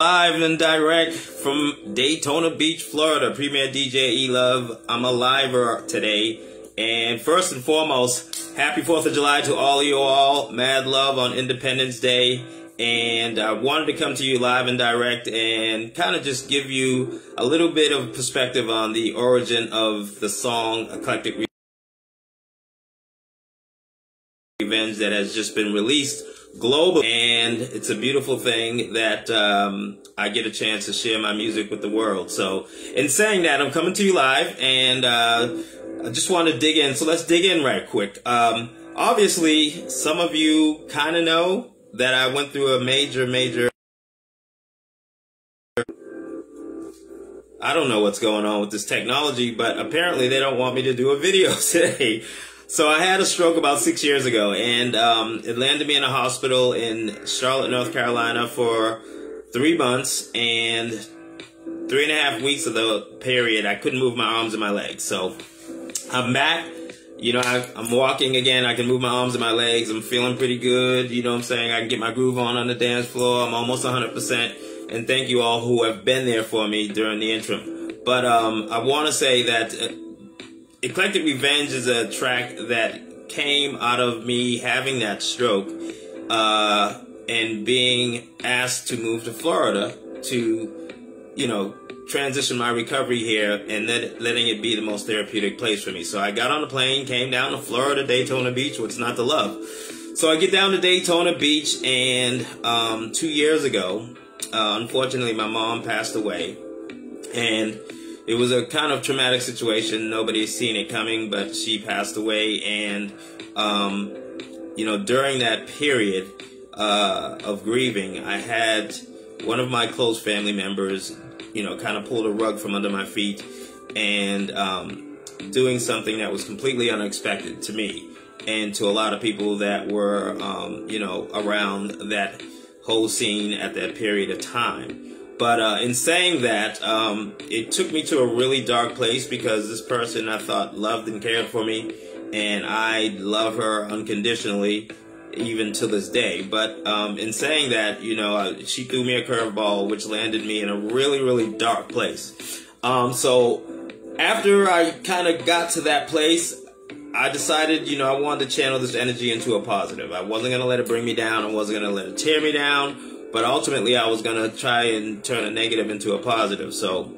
Live and direct from Daytona Beach, Florida, Premier DJ E-Luv. I'm a liver today. And first and foremost, happy 4th of July to all of you all. Mad love on Independence Day. And I wanted to come to you live and direct and kind of just give you a little bit of perspective on the origin of the song Eclectic Revenge that has just been released globally, and it's a beautiful thing that I get a chance to share my music with the world. So in saying that, I'm coming to you live, and I just want to dig in. So let's dig in right quick. Obviously, some of you kind of know that I went through a major I don't know what's going on with this technology, but apparently they don't want me to do a video today. So I had a stroke about 6 years ago, and it landed me in a hospital in Charlotte, North Carolina for 3 months, and 3.5 weeks of the period, I couldn't move my arms and my legs. So I'm back. You know, I'm walking again. I can move my arms and my legs. I'm feeling pretty good. You know what I'm saying? I can get my groove on the dance floor. I'm almost 100%. And thank you all who have been there for me during the interim. But I want to say that Eclectic Revenge is a track that came out of me having that stroke and being asked to move to Florida to, you know, transition my recovery here and letting it be the most therapeutic place for me. So I got on a plane, came down to Florida, Daytona Beach. What's not to love? So I get down to Daytona Beach, and 2 years ago, unfortunately, my mom passed away, and it was a kind of traumatic situation. Nobody's seen it coming, but she passed away. And, you know, during that period of grieving, I had one of my close family members, you know, kind of pulled a rug from under my feet and doing something that was completely unexpected to me and to a lot of people that were, you know, around that whole scene at that period of time. But in saying that, it took me to a really dark place because this person I thought loved and cared for me, and I love her unconditionally, even to this day. But in saying that, you know, she threw me a curveball, which landed me in a really dark place. So after I kind of got to that place, I decided, you know, I wanted to channel this energy into a positive. I wasn't going to let it bring me down. I wasn't going to let it tear me down. But ultimately, I was going to try and turn a negative into a positive. So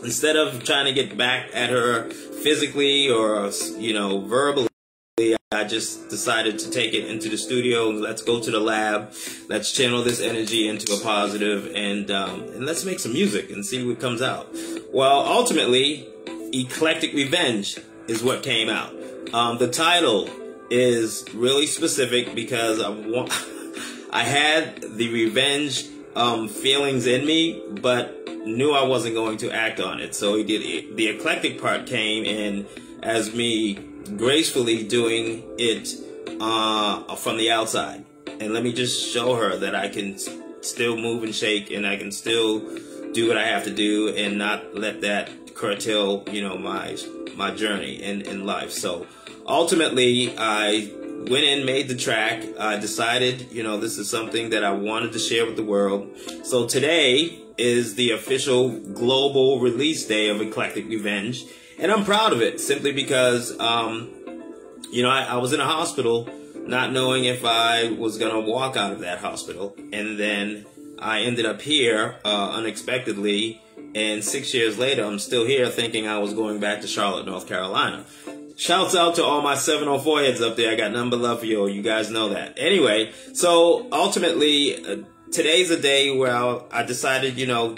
instead of trying to get back at her physically or, you know, verbally, I just decided to take it into the studio. Let's go to the lab. Let's channel this energy into a positive, and let's make some music and see what comes out. Well, ultimately, Eclectic Revenge is what came out. The title is really specific because I had the revenge feelings in me, but knew I wasn't going to act on it. So the eclectic part came in as me gracefully doing it from the outside. And let me just show her that I can still move and shake, and I can still do what I have to do and not let that curtail, you know, my journey in life. So ultimately, I went in, made the track. I decided, you know, this is something that I wanted to share with the world. So today is the official global release day of Eclectic Revenge. And I'm proud of it simply because, you know, I was in a hospital not knowing if I was going to walk out of that hospital. And then I ended up here unexpectedly. And 6 years later, I'm still here thinking I was going back to Charlotte, North Carolina. Shouts out to all my 704 heads up there. I got number love for you. You guys know that. Anyway, so ultimately, today's a day where I decided, you know,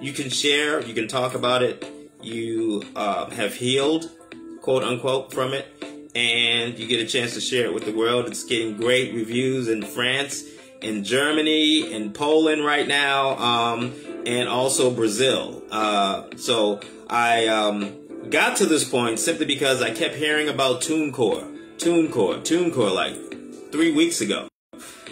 you can share, you can talk about it. You have healed, quote unquote, from it, and you get a chance to share it with the world. It's getting great reviews in France, in Germany, in Poland right now, and also Brazil. So I got to this point simply because I kept hearing about TuneCore like 3 weeks ago.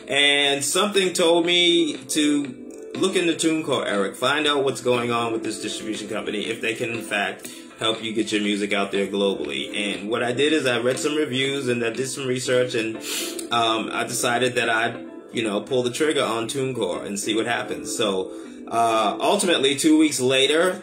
And something told me to look into TuneCore, Eric. Find out what's going on with this distribution company, if they can, in fact, help you get your music out there globally. And what I did is I read some reviews and I did some research, and I decided that I'd pull the trigger on TuneCore and see what happens. So ultimately, 2 weeks later,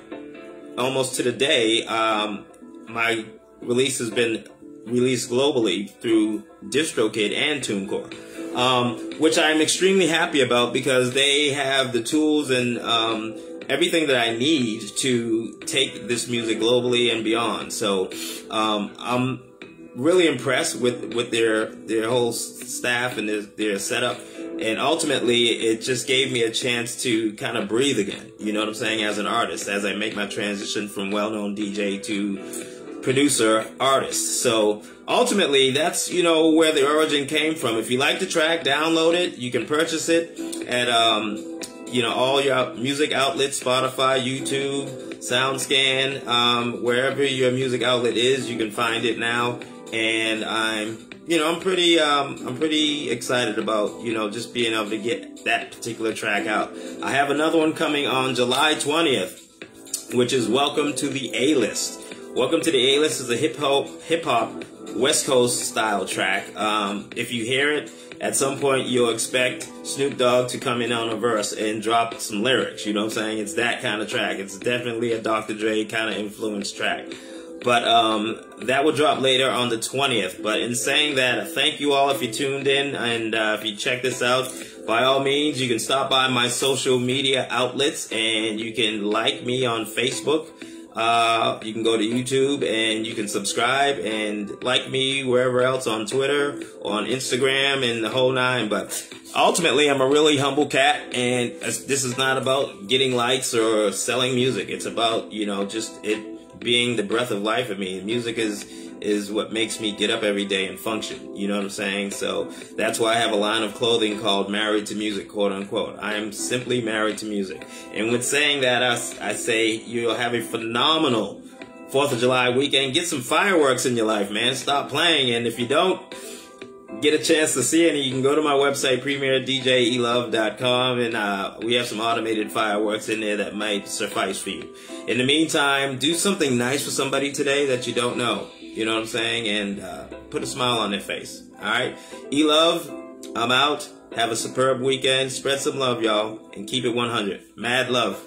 almost to the day, my release has been released globally through DistroKid and TuneCore, which I'm extremely happy about because they have the tools and everything that I need to take this music globally and beyond. So I'm really impressed with their whole staff and their setup. And ultimately, it just gave me a chance to kind of breathe again, you know what I'm saying, as an artist, as I make my transition from well-known DJ to producer artist. So ultimately, that's, where the origin came from. If you like the track, download it. You can purchase it at, all your music outlets, Spotify, YouTube, SoundScan, wherever your music outlet is, you can find it now. And I'm pretty excited about, just being able to get that particular track out. I have another one coming on July 20th, which is Welcome to the A-List. Welcome to the A-List is a hip hop West Coast style track. If you hear it, at some point you'll expect Snoop Dogg to come in on a verse and drop some lyrics. You know what I'm saying? It's that kind of track. It's definitely a Dr. Dre kind of influenced track. But that will drop later on the 20th. But in saying that, thank you all if you tuned in. And if you check this out, by all means, you can stop by my social media outlets and you can like me on Facebook. You can go to YouTube and you can subscribe and like me wherever else, on Twitter, on Instagram, and the whole nine. But ultimately, I'm a really humble cat, and this is not about getting likes or selling music. It's about, just it being the breath of life of me. Music is what makes me get up every day and function. You know what I'm saying? So that's why I have a line of clothing called Married to Music, quote unquote. I am simply married to music. And with saying that, I say you'll have a phenomenal 4th of July weekend. Get some fireworks in your life, man. Stop playing. And if you don't get a chance to see any, you can go to my website, DJE-Luv.com, and we have some automated fireworks in there that might suffice for you. In the meantime, do something nice for somebody today that you don't know. You know what I'm saying? And put a smile on their face. All right? E-Luv, I'm out. Have a superb weekend. Spread some love, y'all. And keep it 100. Mad love.